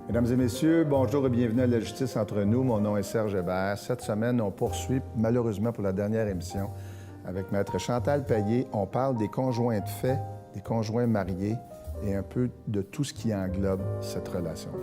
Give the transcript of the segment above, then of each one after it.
Mesdames et messieurs, bonjour et bienvenue à La Justice entre nous. Mon nom est Serge Hébert. Cette semaine, on poursuit, malheureusement pour la dernière émission, avec Maître Chantal Payet. On parle des conjoints de fait, des conjoints mariés et un peu de tout ce qui englobe cette relation-là.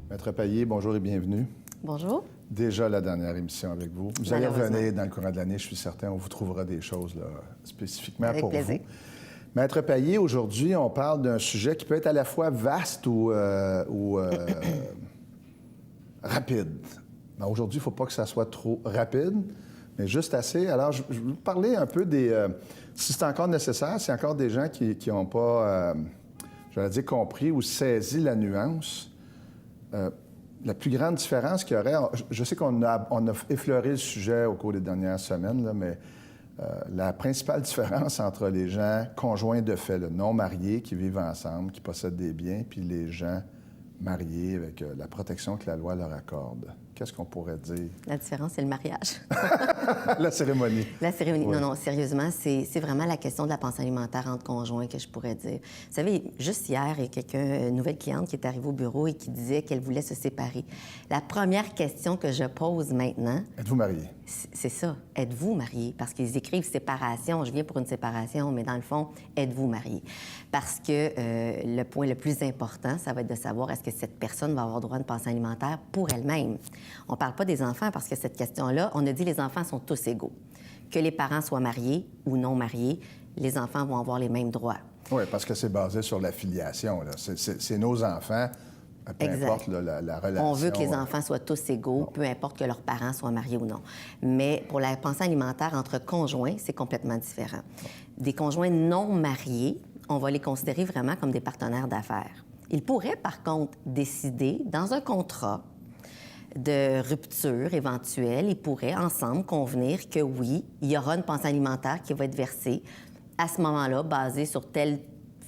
Maître Payet, bonjour et bienvenue. Bonjour. Déjà la dernière émission avec vous. Vous allez revenir dans le courant de l'année, je suis certain, on vous trouvera des choses là, spécifiquement avec pour plaisir. vous. Maître Payet, aujourd'hui, on parle d'un sujet qui peut être à la fois vaste ou rapide. Ben, aujourd'hui, il ne faut pas que ça soit trop rapide, mais juste assez. Alors, je vais vous parler un peu des... si c'est encore nécessaire, s'il y a encore des gens qui n'ont pas, j'allais dire, compris ou saisi la nuance. La plus grande différence qu'il y aurait, je sais qu'on a effleuré le sujet au cours des dernières semaines, là, mais la principale différence entre les gens conjoints de fait, là, non mariés, qui vivent ensemble, qui possèdent des biens, puis les gens mariés avec la protection que la loi leur accorde. Qu'est-ce qu'on pourrait dire? La différence, c'est le mariage. La cérémonie. La cérémonie. Oui. Non, sérieusement, c'est vraiment la question de la pension alimentaire entre conjoints que je pourrais dire. Vous savez, juste hier, il y a quelqu'un, une nouvelle cliente qui est arrivée au bureau et qui disait qu'elle voulait se séparer. La première question que je pose maintenant... Êtes-vous marié? C'est ça. Êtes-vous marié? Parce qu'ils écrivent séparation. Je viens pour une séparation, mais dans le fond, êtes-vous marié? Parce que le point le plus important, ça va être de savoir est-ce que cette personne va avoir droit à une pension alimentaire pour elle-même. On ne parle pas des enfants parce que cette question-là, on a dit les enfants sont tous égaux. Que les parents soient mariés ou non mariés, les enfants vont avoir les mêmes droits. Oui, parce que c'est basé sur la filiation. Là. C'est nos enfants, peu Exact. importe là, la relation. On veut que les enfants soient tous égaux, peu importe que leurs parents soient mariés ou non. Mais pour la pension alimentaire entre conjoints, c'est complètement différent. Des conjoints non mariés, on va les considérer vraiment comme des partenaires d'affaires. Ils pourraient, par contre, décider, dans un contrat de rupture éventuelle, ils pourraient ensemble convenir que oui, il y aura une pension alimentaire qui va être versée à ce moment-là, basée sur telle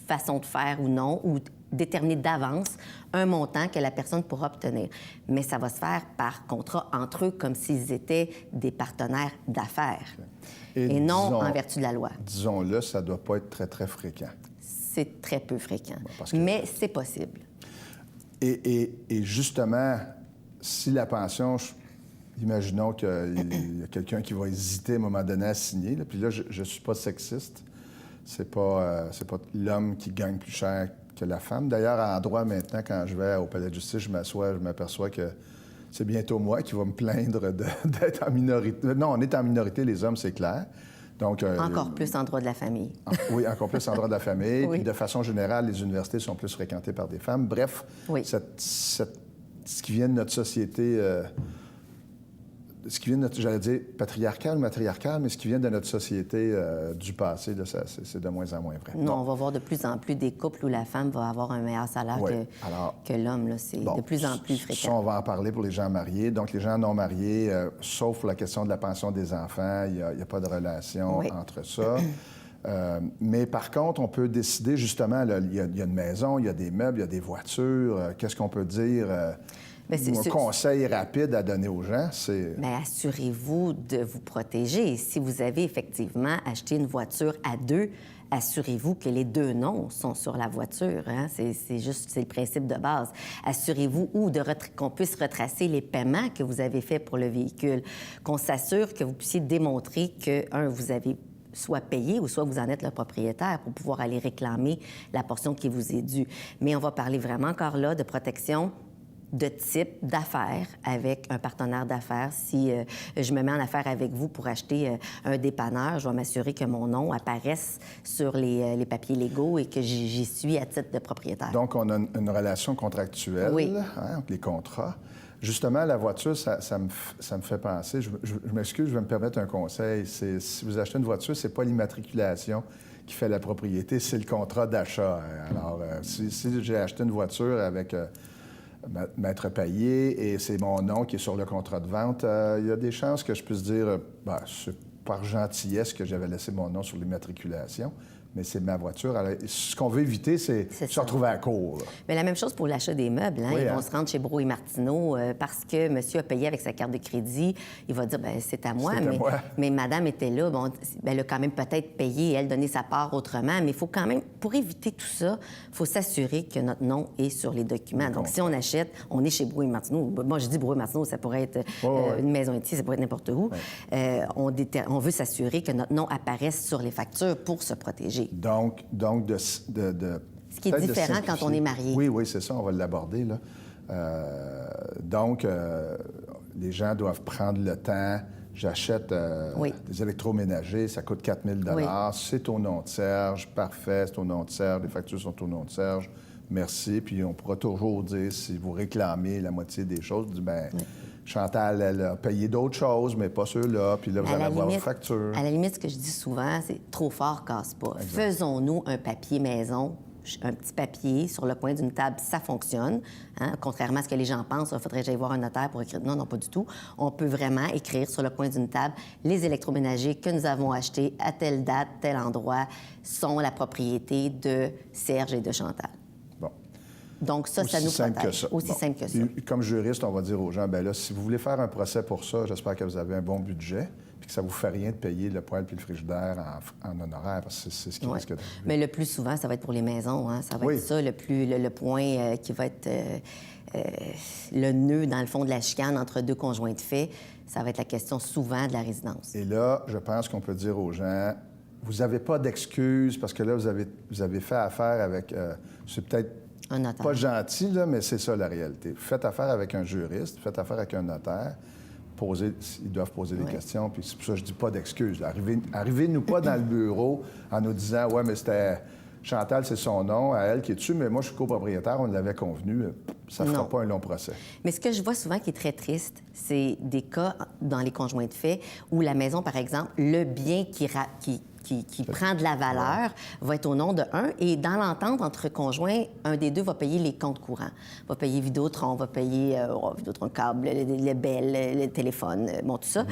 façon de faire ou non, ou déterminer d'avance un montant que la personne pourra obtenir. Mais ça va se faire par contrat entre eux, comme s'ils étaient des partenaires d'affaires, et non disons, en vertu de la loi. Disons-le, ça ne doit pas être très, très fréquent. C'est très peu fréquent, que... mais c'est possible. Et justement, si la pension, imaginons qu'il y a quelqu'un qui va hésiter à un moment donné à signer, là, puis là, je ne suis pas sexiste, c'est pas l'homme qui gagne plus cher que la femme. D'ailleurs, en droit, maintenant, quand je vais au palais de justice, je m'aperçois que c'est bientôt moi qui va me plaindre d'être en minorité. Non, on est en minorité, les hommes, c'est clair. Donc, encore plus en droit de la famille. Oui, encore plus en droit de la famille. Oui. Puis de façon générale, les universités sont plus fréquentées par des femmes. Bref, oui. ce qui vient de notre société, ce qui vient de notre, j'allais dire, patriarcale, matriarcale, mais ce qui vient de notre société du passé, là, c'est de moins en moins vrai. Non, on va voir de plus en plus des couples où la femme va avoir un meilleur salaire que l'homme. Là. C'est de plus en plus fréquent. Ça, on va en parler pour les gens mariés. Donc, les gens non mariés, sauf la question de la pension des enfants, il n'y a pas de relation entre ça. Mais par contre, on peut décider, justement, il y a une maison, il y a des meubles, il y a des voitures. Qu'est-ce qu'on peut dire? Un conseil rapide à donner aux gens, c'est... Bien, assurez-vous de vous protéger. Si vous avez effectivement acheté une voiture à deux, assurez-vous que les deux noms sont sur la voiture. Hein? C'est le principe de base. Assurez-vous qu'on puisse retracer les paiements que vous avez faits pour le véhicule, qu'on s'assure que vous puissiez démontrer que, vous avez soit payé ou soit vous en êtes le propriétaire pour pouvoir aller réclamer la portion qui vous est due. Mais on va parler vraiment encore là de protection de type d'affaires avec un partenaire d'affaires. Si je me mets en affaires avec vous pour acheter un dépanneur, je vais m'assurer que mon nom apparaisse sur les papiers légaux et que j'y suis à titre de propriétaire. Donc, on a une relation contractuelle, entre les contrats. Justement, la voiture, ça me fait penser, je m'excuse, je vais me permettre un conseil. Si vous achetez une voiture, c'est pas l'immatriculation qui fait la propriété, c'est le contrat d'achat. Alors, si j'ai acheté une voiture avec m'être payé et c'est mon nom qui est sur le contrat de vente, il y a des chances que je puisse dire, c'est par gentillesse que j'avais laissé mon nom sur l'immatriculation, mais c'est ma voiture. Alors, ce qu'on veut éviter, c'est se retrouver à court. Là. Mais la même chose pour l'achat des meubles. Hein? Oui, Ils vont se rendre chez Bro et Martineau parce que monsieur a payé avec sa carte de crédit. Il va dire, bien, c'est à moi, mais madame était là. Bon, elle a quand même peut-être payé et elle donné sa part autrement. Mais il faut quand même, pour éviter tout ça, il faut s'assurer que notre nom est sur les documents. Donc, si on achète, on est chez Bro et Martineau. Moi, je dis Bro et Martineau, ça pourrait être une maison ici, ça pourrait être n'importe où. On veut s'assurer que notre nom apparaisse sur les factures pour se protéger. Donc ce qui est différent quand on est marié. Oui, c'est ça, on va l'aborder, là. Les gens doivent prendre le temps. J'achète des électroménagers, ça coûte 4 000 C'est au nom de Serge, parfait, c'est au nom de Serge, les factures sont au nom de Serge, merci. Puis on pourra toujours dire, si vous réclamez la moitié des choses, Chantal, elle a payé d'autres choses, mais pas ceux-là. Puis là, vous allez avoir vos factures. À la limite, ce que je dis souvent, c'est trop fort, casse pas. Exact. Faisons-nous un papier maison, un petit papier sur le coin d'une table, ça fonctionne. Hein? Contrairement à ce que les gens pensent, il faudrait que j'aille voir un notaire pour écrire. Non, pas du tout. On peut vraiment écrire sur le coin d'une table les électroménagers que nous avons achetés à telle date, tel endroit, sont la propriété de Serge et de Chantal. Donc, ça nous protège. Aussi simple que ça. Puis, comme juriste, on va dire aux gens, bien là, si vous voulez faire un procès pour ça, j'espère que vous avez un bon budget, puis que ça ne vous fait rien de payer le poêle puis le frigidaire en honoraire, parce que c'est ce qui risque d'arriver. Mais le plus souvent, ça va être pour les maisons. Hein? Ça va être ça, le point qui va être le nœud, dans le fond, de la chicane entre deux conjoints de fait. Ça va être la question souvent de la résidence. Et là, je pense qu'on peut dire aux gens, vous n'avez pas d'excuses, parce que là, vous avez fait affaire avec... c'est peut-être un notaire. Pas gentil, là, mais c'est ça la réalité. Faites affaire avec un juriste, faites affaire avec un notaire. Ils doivent poser des questions. Puis c'est pour ça que je dis pas d'excuses. Arrivez-nous pas dans le bureau en nous disant « Ouais, mais c'était Chantal, c'est son nom, à elle qui est dessus, mais moi, je suis copropriétaire, on l'avait convenu. » Ça ne fera pas un long procès. Mais ce que je vois souvent qui est très triste, c'est des cas dans les conjoints de fait où la maison, par exemple, le bien qui prend de la valeur va être au nom de un. Et dans l'entente entre conjoints, un des deux va payer les comptes courants. Va payer Vidéotron, va payer Vidéotron câble, le Bell, le téléphone, tout ça.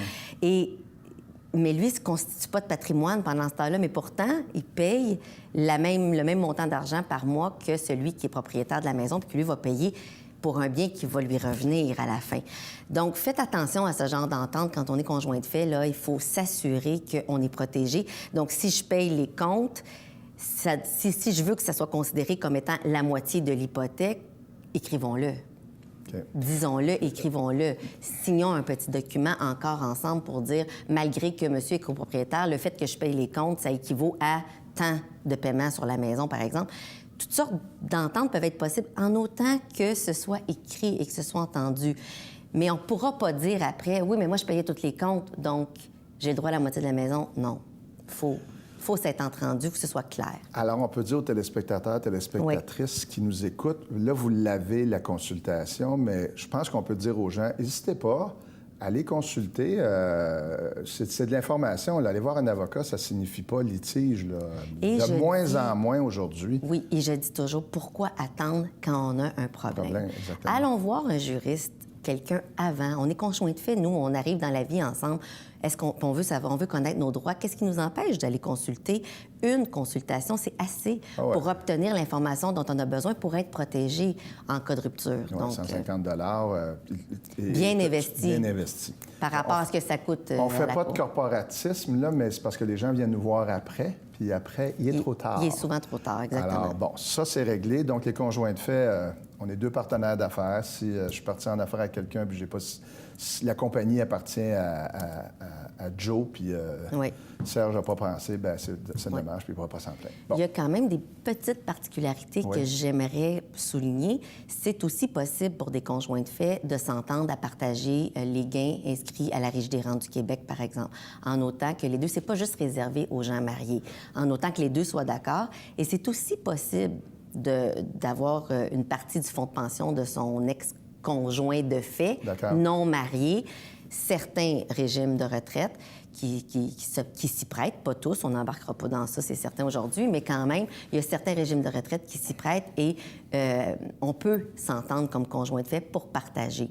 Mais lui, il ne se constitue pas de patrimoine pendant ce temps-là, mais pourtant, il paye le même montant d'argent par mois que celui qui est propriétaire de la maison, puis que lui va payer pour un bien qui va lui revenir à la fin. Donc, faites attention à ce genre d'entente quand on est conjoint de fait. Là, il faut s'assurer qu'on est protégé. Donc, si je paye les comptes, si je veux que ça soit considéré comme étant la moitié de l'hypothèque, écrivons-le. Okay. Disons-le, écrivons-le. Signons un petit document encore ensemble pour dire, malgré que monsieur est copropriétaire, le fait que je paye les comptes, ça équivaut à tant de paiements sur la maison, par exemple. Toutes sortes d'ententes peuvent être possibles en autant que ce soit écrit et que ce soit entendu. Mais on ne pourra pas dire après, oui, mais moi, je payais tous les comptes, donc j'ai le droit à la moitié de la maison. Non. Faut s'être entendu, que ce soit clair. Alors, on peut dire aux téléspectateurs, téléspectatrices qui nous écoutent, là, vous l'avez, la consultation, mais je pense qu'on peut dire aux gens, n'hésitez pas, allez consulter. C'est de l'information. Allez voir un avocat, ça ne signifie pas litige. Là. De moins en moins aujourd'hui. Oui, et je dis toujours, pourquoi attendre quand on a un problème? Exactement. Allons voir un juriste, quelqu'un avant. On est conjoints de fait, nous, on arrive dans la vie ensemble. Est-ce qu'on veut savoir, on veut connaître nos droits? Qu'est-ce qui nous empêche d'aller consulter? Une consultation, c'est assez pour obtenir l'information dont on a besoin pour être protégé en cas de rupture. Ouais, donc, 150 bien investi. Bien investi. Par rapport à ce que ça coûte. On ne fait pas de corporatisme, là, mais c'est parce que les gens viennent nous voir après. Puis après, il est trop tard. Il est souvent trop tard, exactement. Alors, bon, ça, c'est réglé. Donc, les conjoints de fait, on est deux partenaires d'affaires. Si je suis parti en affaires avec quelqu'un, puis j'ai pas... Si la compagnie appartient à Joe, puis Serge n'a pas pensé, bien, c'est dommage, puis il ne pourra pas s'en plaindre. Bon. Il y a quand même des petites particularités que j'aimerais souligner. C'est aussi possible pour des conjoints de fait de s'entendre à partager les gains inscrits à la Régie des rentes du Québec, par exemple, en autant que les deux, c'est pas juste réservé aux gens mariés, en autant que les deux soient d'accord. Et c'est aussi possible d'avoir une partie du fonds de pension de son ex-conjoint de fait, non marié. certains régimes de retraite qui s'y prêtent, pas tous, on n'embarquera pas dans ça, c'est certain aujourd'hui, mais quand même, il y a certains régimes de retraite qui s'y prêtent et on peut s'entendre comme conjoint de fait pour partager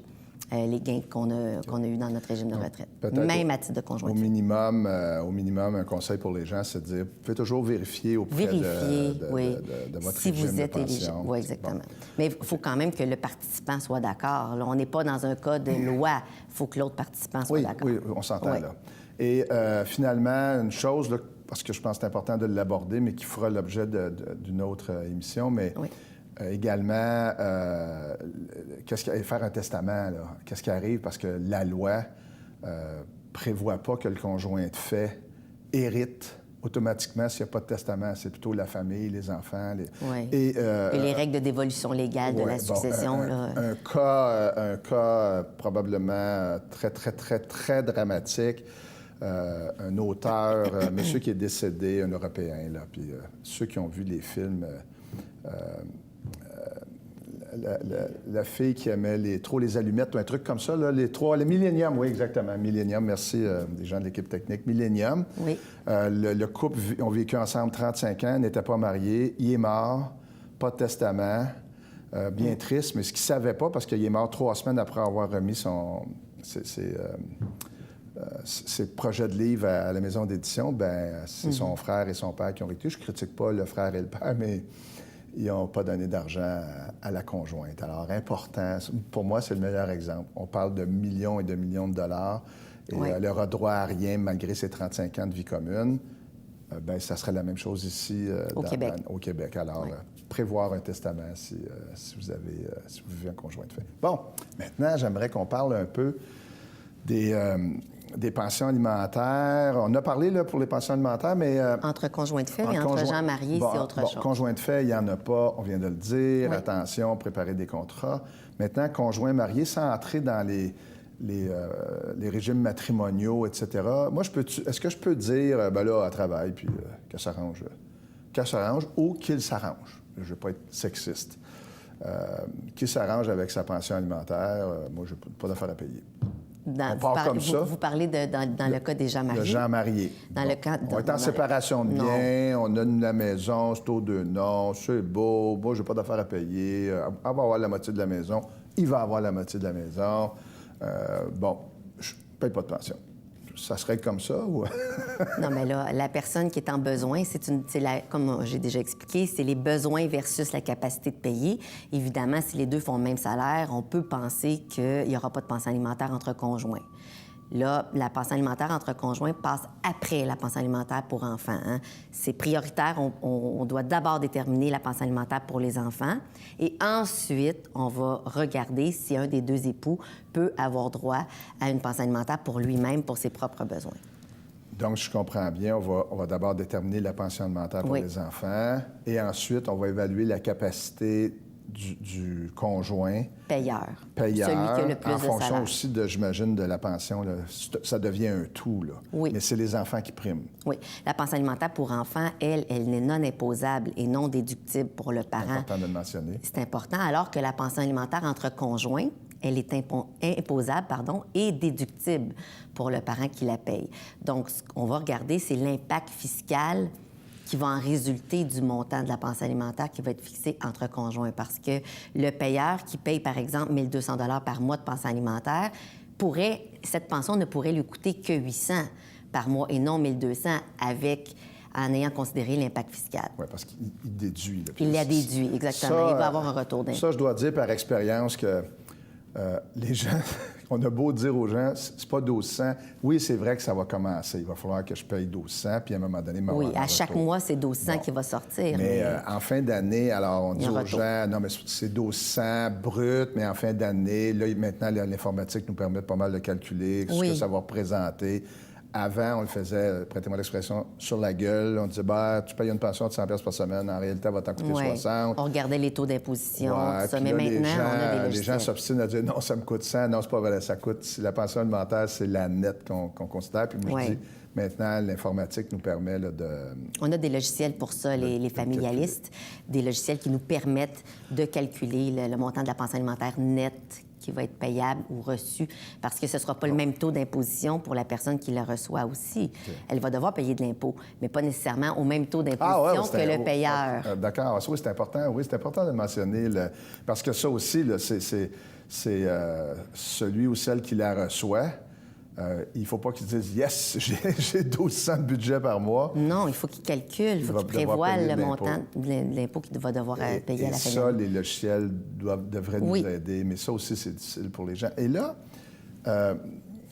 les gains qu'on a eus dans notre régime de retraite, même à titre de conjoint de fait. Au minimum, un conseil pour les gens, c'est de dire, vous pouvez toujours vérifier auprès de votre si régime vous êtes de éligible. pension. Oui, exactement. Bon. Mais il faut quand même que le participant soit d'accord. Là, on n'est pas dans un cas de loi. Il faut que l'autre participant soit d'accord. Oui, on s'entend là. Et finalement, une chose, là, parce que je pense que c'est important de l'aborder, mais qui fera l'objet d'une autre émission, mais également, faire un testament, là. Qu'est-ce qui arrive? Parce que la loi prévoit pas que le conjoint de fait hérite automatiquement s'il n'y a pas de testament. C'est plutôt la famille, les enfants. Et les règles de dévolution légale de la succession. Un cas probablement très, très, très, très dramatique. Un auteur, monsieur qui est décédé, un Européen, là, puis ceux qui ont vu les films, la fille qui aimait trop les allumettes ou un truc comme ça, là, les Millennium, oui, exactement, Millennium, merci des gens de l'équipe technique, Millennium. Oui. Le couple ont vécu ensemble 35 ans, n'étaient pas mariés, il est mort, pas de testament, bien triste, mais ce qu'il ne savait pas, parce qu'il est mort 3 semaines après avoir remis ses projets de livre à la maison d'édition, bien, c'est son frère et son père qui ont vécu. Je ne critique pas le frère et le père, mais ils n'ont pas donné d'argent à la conjointe. Alors, important, pour moi, c'est le meilleur exemple. On parle de millions et de millions de dollars, et elle n'aura droit à rien malgré ses 35 ans de vie commune. Bien, ça serait la même chose ici au Québec. Alors, prévoir un testament si vous vivez en conjoint de fait. Bon, maintenant, j'aimerais qu'on parle un peu des pensions alimentaires. On a parlé là, pour les pensions alimentaires, mais... entre conjoints de fait et entre gens mariés, c'est autre chose. Conjoint de fait, il n'y en a pas, on vient de le dire. Oui. Attention, préparer des contrats. Maintenant, conjoint marié, sans entrer dans les régimes matrimoniaux, etc. Moi, est-ce que je peux dire, ben là, à travail, puis qu'elle s'arrange ou qu'il s'arrange? Je ne veux pas être sexiste. Qui s'arrange avec sa pension alimentaire, moi, je n'ai pas d'affaires à payer. Vous parlez dans le cas des gens mariés? De gens mariés. Dans le cas on est en séparation de biens, on a la maison, c'est aux deux noms, c'est beau, moi, je n'ai pas d'affaires à payer, elle va avoir la moitié de la maison, il va avoir la moitié de la maison. Bon, je ne paye pas de pension. Ça serait comme ça ou... Non, mais là, la personne qui est en besoin, comme j'ai déjà expliqué, c'est les besoins versus la capacité de payer. Évidemment, si les deux font le même salaire, on peut penser qu'il n'y aura pas de pension alimentaire entre conjoints. Là, la pension alimentaire entre conjoints passe après la pension alimentaire pour enfants. Hein. C'est prioritaire. On doit d'abord déterminer la pension alimentaire pour les enfants et ensuite, on va regarder si un des deux époux peut avoir droit à une pension alimentaire pour lui-même, pour ses propres besoins. Donc, je comprends bien, on va d'abord déterminer la pension alimentaire pour les enfants et ensuite, on va évaluer la capacité du conjoint. Payeur. Celui qui a le plus en de fonction salaire. Aussi, j'imagine, de la pension. Là. Ça devient un tout, là. Oui. Mais c'est les enfants qui priment. Oui. La pension alimentaire pour enfants, elle n'est non imposable et non déductible pour le parent. C'est important de le mentionner. C'est important, alors que la pension alimentaire entre conjoints, elle est imposable et déductible pour le parent qui la paye. Donc, ce qu'on va regarder, c'est l'impact fiscal qui va en résulter du montant de la pension alimentaire qui va être fixé entre conjoints. Parce que le payeur qui paye, par exemple, 1 200 $ par mois de pension alimentaire, cette pension ne pourrait lui coûter que 800 par mois et non 1 200 en ayant considéré l'impact fiscal. Oui, parce qu'il déduit. Là, il l'a déduit, exactement. Il va avoir un retour d'impôt. Ça, je dois dire par expérience que les gens, on a beau dire aux gens, c'est pas 1200. Oui, c'est vrai que ça va commencer. Il va falloir que je paye 1200, puis à un moment donné, oui, à chaque mois, c'est 1200 qui va sortir. Mais en fin d'année, alors on dit aux gens, non, mais c'est 1200 brut, mais en fin d'année, là, maintenant, l'informatique nous permet pas mal de calculer ce que ça va représenter. Avant, on le faisait, prêtez-moi l'expression, sur la gueule. On disait, tu payes une pension de 100 $ par semaine. En réalité, elle va t'en coûter 60. On regardait les taux d'imposition, tout ça. Mais là, maintenant, on a des logiciels. Les gens s'obstinent à dire, non, ça me coûte 100. Non, c'est pas vrai, ça coûte. La pension alimentaire, c'est la nette qu'on considère. Puis moi, je dis, Maintenant, l'informatique nous permet là, de... On a des logiciels pour ça, les familialistes, des logiciels qui nous permettent de calculer le montant de la pension alimentaire nette qui va être payable ou reçu, parce que ce ne sera pas le même taux d'imposition pour la personne qui la reçoit aussi. Elle va devoir payer de l'impôt, mais pas nécessairement au même taux d'imposition que le payeur. D'accord. Oui, c'est important. Oui, c'est important de mentionner, parce que ça aussi, là, c'est celui ou celle qui la reçoit. Il ne faut pas qu'ils disent « Yes, j'ai 1200 de budget par mois ». Non, il faut qu'ils calculent, il faut qu'ils prévoient le montant de l'impôt qu'il va devoir payer à la famille. Et ça, les logiciels devraient nous aider, mais ça aussi, c'est difficile pour les gens. Et là,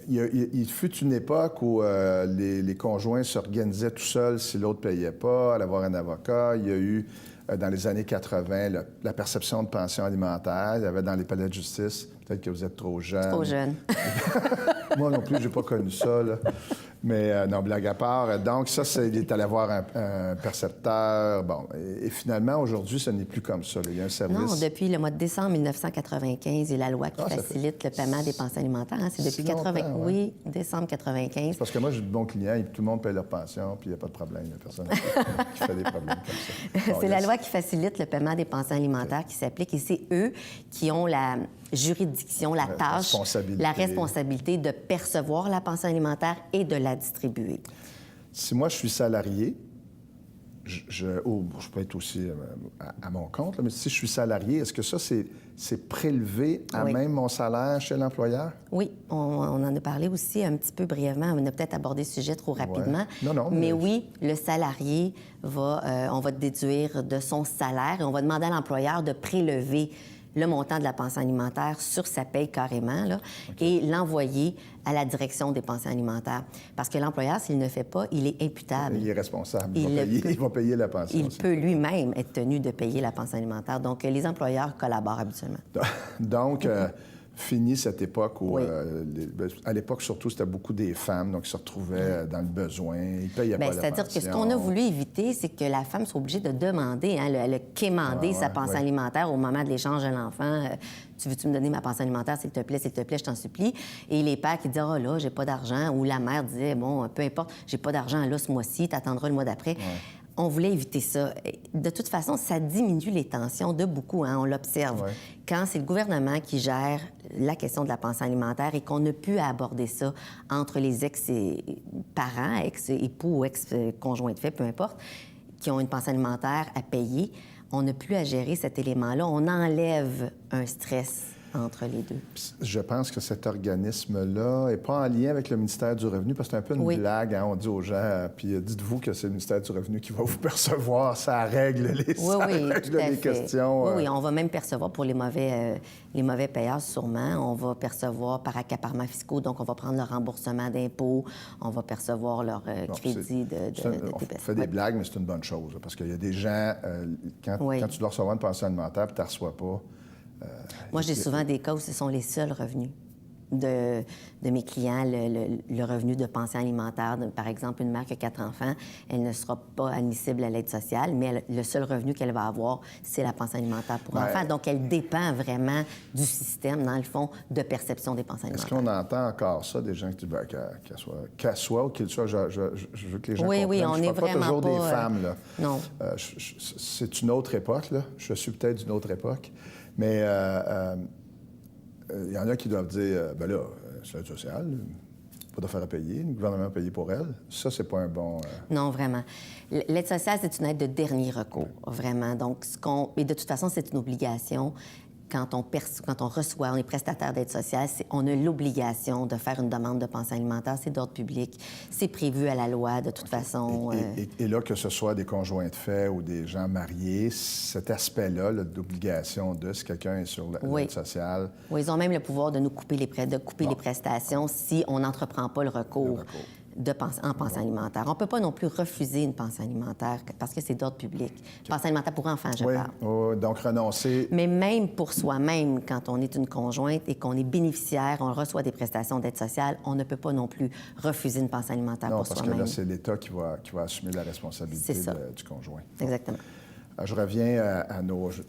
il fut une époque où les conjoints s'organisaient tout seuls si l'autre ne payait pas, aller avoir un avocat. Il y a eu, dans les années 80, la perception de pension alimentaire. Il y avait dans les palais de justice, peut-être que vous êtes trop jeune. Trop jeune. Moi non plus, je n'ai pas connu ça, là. Mais non, blague à part. Donc, ça, il est allé voir un percepteur. Bon, et finalement, aujourd'hui, ce n'est plus comme ça, là. Il y a un service... Non, depuis le mois de décembre 1995, il y a la loi qui facilite le paiement des pensions alimentaires. Hein. C'est depuis oui, décembre 95. Parce que moi, j'ai de bons clients et tout le monde paye leur pension, puis il n'y a pas de problème. Il n'y a personne qui fait des problèmes comme ça. Bon, c'est la loi qui facilite le paiement des pensions alimentaires qui s'applique, et c'est eux qui ont la juridiction, la tâche, la responsabilité de percevoir la pension alimentaire et de la distribuer. Si moi, je suis salarié, je peux être aussi à mon compte, là, mais si je suis salarié, est-ce que ça, c'est prélevé à même mon salaire chez l'employeur? Oui, on en a parlé aussi un petit peu brièvement. On a peut-être abordé ce sujet trop rapidement. Ouais. Non, mais oui, le salarié on va déduire de son salaire et on va demander à l'employeur de prélever le montant de la pension alimentaire sur sa paye carrément, là, et l'envoyer à la direction des pensions alimentaires. Parce que l'employeur, s'il ne fait pas, il est imputable. Il est responsable. Il va payer la pension. Il peut lui-même être tenu de payer la pension alimentaire. Donc, les employeurs collaborent habituellement. Donc, fini cette époque où, à l'époque, surtout, c'était beaucoup des femmes, donc ils se retrouvaient dans le besoin, ils ne payaient pas la pension. C'est-à-dire que ce qu'on a voulu éviter, c'est que la femme soit obligée de demander, elle a quémander sa pension alimentaire au moment de l'échange de l'enfant. Tu veux-tu me donner ma pension alimentaire, s'il te plaît, je t'en supplie. Et les pères qui disent « Ah là, j'ai pas d'argent », ou la mère disait « Bon, peu importe, j'ai pas d'argent là ce mois-ci, t'attendras le mois d'après ». On voulait éviter ça. De toute façon, ça diminue les tensions de beaucoup, hein, on l'observe. Quand c'est le gouvernement qui gère la question de la pension alimentaire et qu'on n'a plus à aborder ça entre les ex-parents, ex-époux ou ex-conjoints de fait, peu importe, qui ont une pension alimentaire à payer, on n'a plus à gérer cet élément-là. On enlève un stress entre les deux. Je pense que cet organisme-là n'est pas en lien avec le ministère du Revenu, parce que c'est un peu une blague, hein? On dit aux gens, puis dites-vous que c'est le ministère du Revenu qui va vous percevoir, ça règle les questions. Oui, on va même percevoir pour les mauvais payeurs, sûrement. On va percevoir par accaparement fiscaux, donc on va prendre leur remboursement d'impôts, on va percevoir leur crédit de on fait des blagues, mais c'est une bonne chose, parce qu'il y a des gens, quand tu dois recevoir une pension alimentaire et tu ne la reçois pas, moi, j'ai souvent des cas où ce sont les seuls revenus de mes clients, le revenu de pension alimentaire. Par exemple, une mère qui a 4 enfants, elle ne sera pas admissible à l'aide sociale, mais le seul revenu qu'elle va avoir, c'est la pension alimentaire pour enfants. Donc, elle dépend vraiment du système, dans le fond, de perception des pensions alimentaires. Est-ce qu'on entend encore ça, des gens qui disent qu'elle soit ou qu'il soit, je veux que les gens comprennent. Oui, on je est parle vraiment pas toujours des femmes, là. Non. C'est une autre époque, là. Je suis peut-être d'une autre époque. Mais il y en a qui doivent dire, ben là, c'est l'aide sociale, pas d'affaires à payer, le gouvernement a payé pour elle. Ça, c'est pas un bon... Non, vraiment. L'aide sociale, c'est une aide de dernier recours, vraiment. Donc, et de toute façon, c'est une obligation. Quand on reçoit, on est prestataire d'aide sociale, on a l'obligation de faire une demande de pension alimentaire. C'est d'ordre public. C'est prévu à la loi, de toute façon. Et là, que ce soit des conjoints de fait ou des gens mariés, cet aspect-là, d'obligation si quelqu'un est sur l'aide sociale... Oui, ils ont même le pouvoir de nous couper les prestations si on n'entreprend pas le recours. En pension alimentaire. On ne peut pas non plus refuser une pension alimentaire parce que c'est d'ordre public. Pension alimentaire pour enfants, je parle. Oui, donc renoncer... Mais même pour soi-même, quand on est une conjointe et qu'on est bénéficiaire, on reçoit des prestations d'aide sociale, on ne peut pas non plus refuser une pension alimentaire pour soi-même. Non, parce que là, c'est l'État qui va assumer la responsabilité du conjoint. Exactement. Je reviens à nos... Je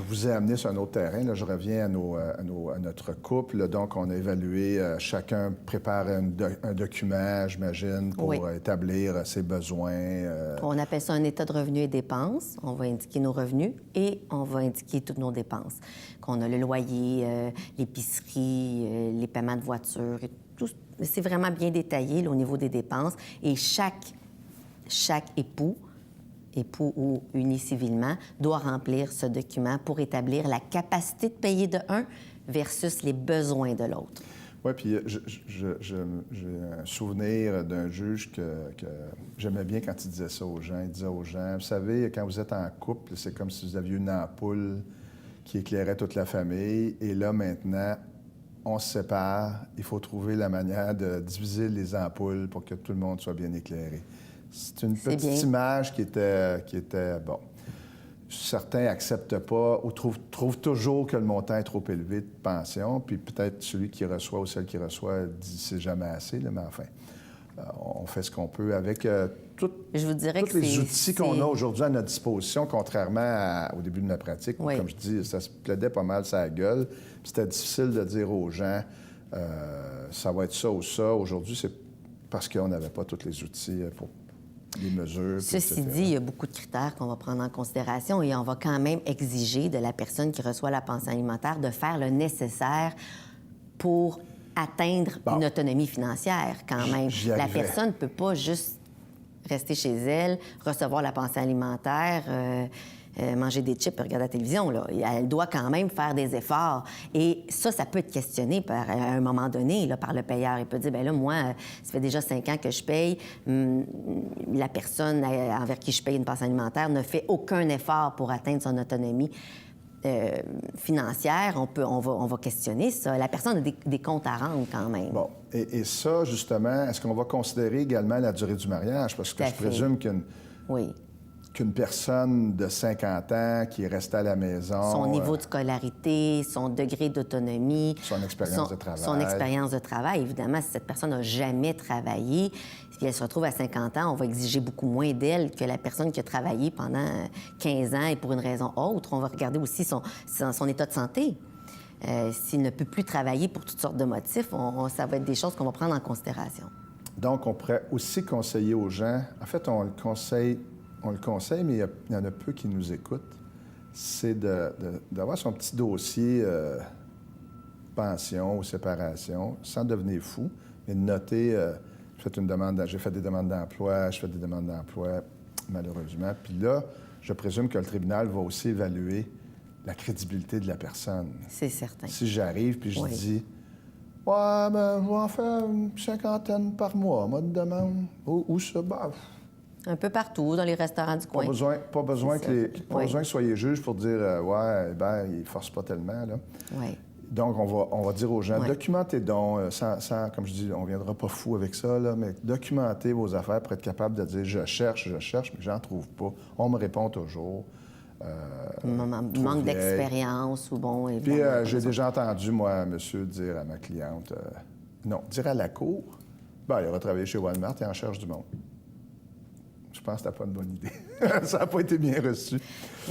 vous ai amené sur un autre terrain. Là, je reviens à notre couple. Là. Donc, on a évalué, chacun prépare un document, j'imagine, pour Oui. Établir ses besoins. On appelle ça un état de revenus et dépenses. On va indiquer nos revenus et on va indiquer toutes nos dépenses. Qu'on a le loyer, l'épicerie, les paiements de voiture, et tout. C'est vraiment bien détaillé là, au niveau des dépenses. Et chaque époux ou uni civilement, doit remplir ce document pour établir la capacité de payer de un versus les besoins de l'autre. Oui, puis j'ai un souvenir d'un juge que j'aimais bien quand il disait ça aux gens. Il disait aux gens, vous savez, quand vous êtes en couple, c'est comme si vous aviez une ampoule qui éclairait toute la famille. Et là, maintenant, on se sépare. Il faut trouver la manière de diviser les ampoules pour que tout le monde soit bien éclairé. C'est une petite image qui était bon. Certains n'acceptent pas ou trouvent toujours que le montant est trop élevé de pension, puis peut-être celui qui reçoit ou celle qui reçoit dit c'est jamais assez, là, mais enfin, on fait ce qu'on peut avec tous les outils qu'on a aujourd'hui à notre disposition, contrairement au début de notre pratique, où, comme je dis, ça se plaidait pas mal sur la gueule, puis c'était difficile de dire aux gens ça va être ça ou ça. Aujourd'hui, c'est parce qu'on n'avait pas tous les outils pour les mesures. Ceci dit, il y a beaucoup de critères qu'on va prendre en considération et on va quand même exiger de la personne qui reçoit la pension alimentaire de faire le nécessaire pour atteindre une autonomie financière quand même. La personne ne peut pas juste rester chez elle, recevoir la pension alimentaire, manger des chips et regarder la télévision. Là. Elle doit quand même faire des efforts. Et ça peut être questionné à un moment donné là, par le payeur. Il peut dire, bien là, moi, ça fait déjà 5 ans que je paye. La personne envers qui je paye une pension alimentaire ne fait aucun effort pour atteindre son autonomie financière. On va questionner ça. La personne a des comptes à rendre quand même. Bon. Et ça, justement, est-ce qu'on va considérer également la durée du mariage? Parce que je présume qu'une personne de 50 ans qui est restée à la maison... Son niveau de scolarité, son degré d'autonomie... Son expérience de travail. Son expérience de travail. Évidemment, si cette personne n'a jamais travaillé, puis elle se retrouve à 50 ans, on va exiger beaucoup moins d'elle que la personne qui a travaillé pendant 15 ans et pour une raison autre. On va regarder aussi son état de santé. S'il ne peut plus travailler pour toutes sortes de motifs, ça va être des choses qu'on va prendre en considération. Donc, on pourrait aussi conseiller aux gens... En fait, on le conseille, mais il y en a peu qui nous écoutent, c'est d'avoir son petit dossier pension ou séparation, sans devenir fou, mais de noter, j'ai fait des demandes d'emploi, je fais des demandes d'emploi, malheureusement. Puis là, je présume que le tribunal va aussi évaluer la crédibilité de la personne. C'est certain. Si j'arrive puis je dis, ouais, ben, je vais en faire une 50aine par mois, moi, de demande. Où ça? Ben, un peu partout, dans les restaurants du coin. Pas besoin que vous soyez juge pour dire ouais, ben, il ne force pas tellement. Là. Oui. Donc, on va dire aux gens, documentez donc, sans, comme je dis, on ne viendra pas fou avec ça, là, mais documentez vos affaires pour être capable de dire je cherche, mais j'en trouve pas. On me répond toujours. Manque d'expérience ou bon, évidemment. Puis j'ai déjà entendu, moi, monsieur dire à ma cliente, dire à la cour, ben, il va travailler chez Walmart et en cherche du monde. Je pense que c'était pas une bonne idée. Ça n'a pas été bien reçu.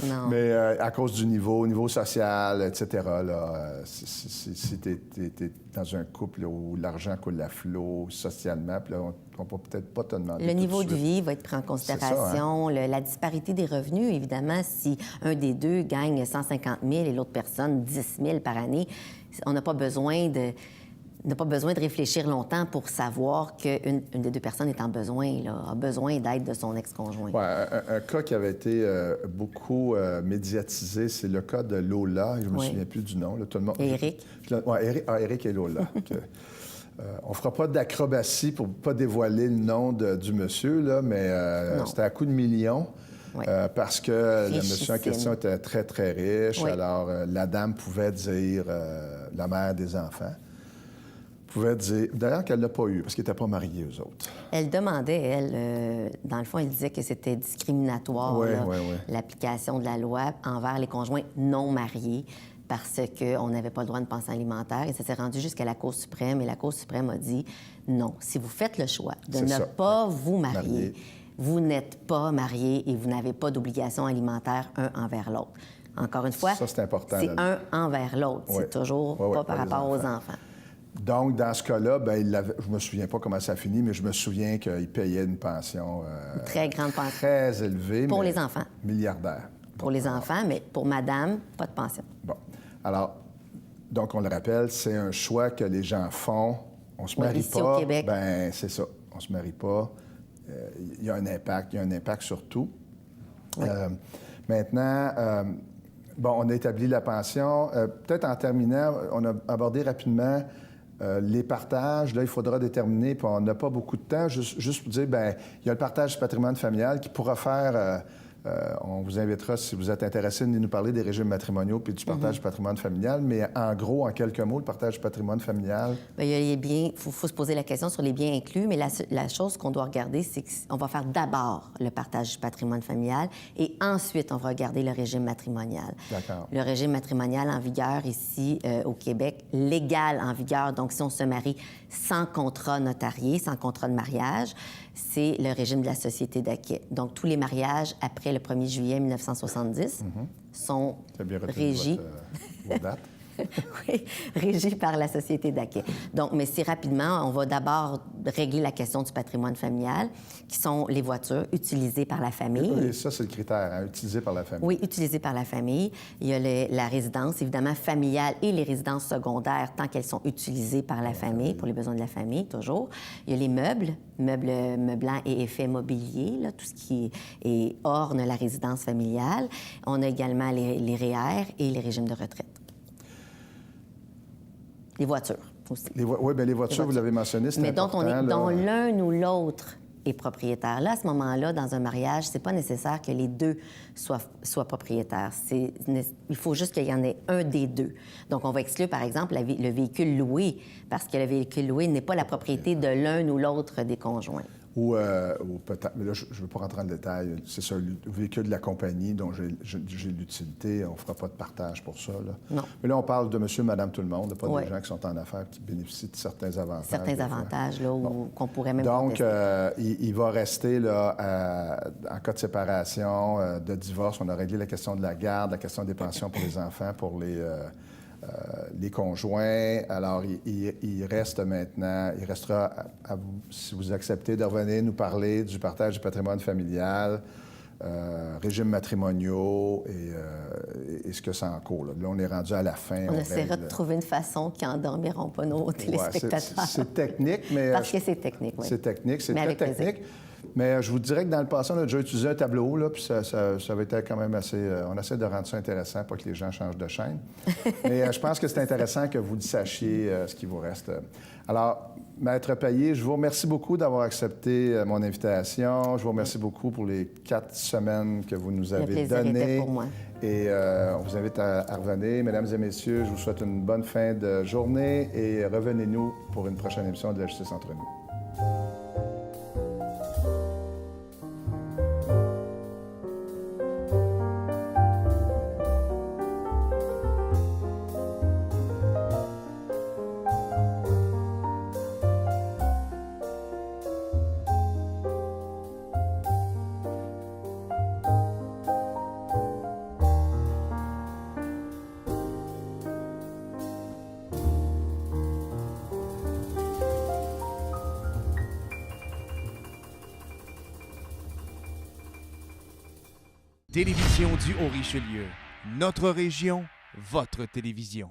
Non. Mais à cause du niveau social, etc., là, si tu es dans un couple là, où l'argent coule à flot socialement, puis là, on ne peut peut-être pas te demander. Le niveau de vie va être pris en considération. Ça, hein? La disparité des revenus, évidemment, si un des deux gagne 150 000 et l'autre personne 10 000 par année, on n'a pas besoin de réfléchir longtemps pour savoir qu'une des deux personnes est en besoin, a besoin d'aide de son ex-conjoint. Oui, un cas qui avait été beaucoup médiatisé, c'est le cas de Lola. Je ne me souviens plus du nom. Là, tout le monde... Éric. Oui, Éric et Lola. On ne fera pas d'acrobatie pour ne pas dévoiler le nom du monsieur, là, mais c'était à coups de millions. Oui. Parce que le monsieur en question était très, très riche. Oui. Alors, la dame pouvait dire, la mère des enfants, pouvait dire, d'ailleurs qu'elle n'a pas eu, parce qu'elle n'était pas mariée aux autres. Elle demandait, dans le fond, elle disait que c'était discriminatoire, l'application de la loi envers les conjoints non mariés, parce qu'on n'avait pas le droit de pension alimentaire. Et ça s'est rendu jusqu'à la Cour suprême, et la Cour suprême a dit non. Si vous faites le choix de ne pas vous marier, vous n'êtes pas mariés et vous n'avez pas d'obligation alimentaire un envers l'autre. Encore une fois, ça, c'est important, c'est un envers l'autre. Oui. C'est toujours Oui, pas par rapport aux enfants. Donc, dans ce cas-là, je me souviens pas comment ça a fini, mais je me souviens qu'il payait une pension Une très grande pension. très élevée. Pour mais les enfants. Milliardaire. Pour les enfants, mais pour madame, pas de pension. Bon. Alors, donc, on le rappelle, c'est un choix que les gens font. On se marie ici, pas. au Québec. Ben, c'est ça. On se marie pas. Il y a un impact sur tout. Oui. Maintenant, on a établi la pension. Peut-être en terminant, on a abordé rapidement les partages. Là, il faudra déterminer, puis on n'a pas beaucoup de temps, juste pour dire, il y a le partage du patrimoine familial qui pourra faire... on vous invitera, si vous êtes intéressé, de nous parler des régimes matrimoniaux puis du partage du patrimoine familial. Mais en gros, en quelques mots, le partage du patrimoine familial... Bien, il y a les biens, il faut se poser la question sur les biens inclus, mais la chose qu'on doit regarder, c'est qu'on va faire d'abord le partage du patrimoine familial et ensuite, on va regarder le régime matrimonial. D'accord. Le régime matrimonial en vigueur ici au Québec, légal en vigueur, donc si on se marie sans contrat notarié, sans contrat de mariage, c'est le régime de la société d'acquit. Donc, tous les mariages après le 1er juillet 1970 sont régis... vos dates. Oui, régis par la société d'acquit. Donc, mais si rapidement, on va d'abord régler la question du patrimoine familial, qui sont les voitures utilisées par la famille. Et ça, c'est le critère, hein, utilisé par la famille. Oui, utilisées par la famille. Il y a la résidence, évidemment, familiale et les résidences secondaires, tant qu'elles sont utilisées par la famille, pour les besoins de la famille, toujours. Il y a les meublants et effets mobiliers, là, tout ce qui orne la résidence familiale. On a également les REER et les régimes de retraite. Les voitures aussi. Les voitures, vous l'avez mentionné, c'est important. Mais dont l'un ou l'autre est propriétaire. Là, à ce moment-là, dans un mariage, c'est pas nécessaire que les deux soient propriétaires. Il faut juste qu'il y en ait un des deux. Donc, on va exclure, par exemple, le véhicule loué, parce que le véhicule loué n'est pas la propriété de l'un ou l'autre des conjoints. Ou peut-être, mais là, je ne veux pas rentrer dans le détail, c'est ça, le véhicule de la compagnie dont j'ai l'utilité, on ne fera pas de partage pour ça. Là. Non. Mais là, on parle de monsieur, madame, tout le monde, pas Oui. des gens qui sont en affaires, qui bénéficient de certains avantages. Certains avantages, là, qu'on pourrait même Donc, contester. il va rester, là, en cas de séparation, de divorce, on a réglé la question de la garde, la question des pensions pour les enfants, pour les conjoints. Alors, il reste maintenant, il restera à vous, si vous acceptez, de revenir nous parler du partage du patrimoine familial, régimes matrimoniaux et ce que ça en court. Là, on est rendu à la fin. On essaiera de trouver une façon qui n'endormiront pas nos téléspectateurs. C'est technique, mais... Parce que c'est technique, oui. C'est technique, c'est Mais très avec technique. Mais je vous dirais que dans le passé, on a déjà utilisé un tableau, là, puis ça avait été quand même assez... on essaie de rendre ça intéressant, pas que les gens changent de chaîne. Mais je pense que c'est intéressant que vous sachiez ce qui vous reste. Alors, Maître Payé, je vous remercie beaucoup d'avoir accepté mon invitation. Je vous remercie beaucoup pour les 4 semaines que vous nous avez données. Le plaisir était pour moi. Et on vous invite à revenir. Mesdames et messieurs, je vous souhaite une bonne fin de journée et revenez-nous pour une prochaine émission de La Justice entre nous. Télévision du Haut-Richelieu. Notre région, votre télévision.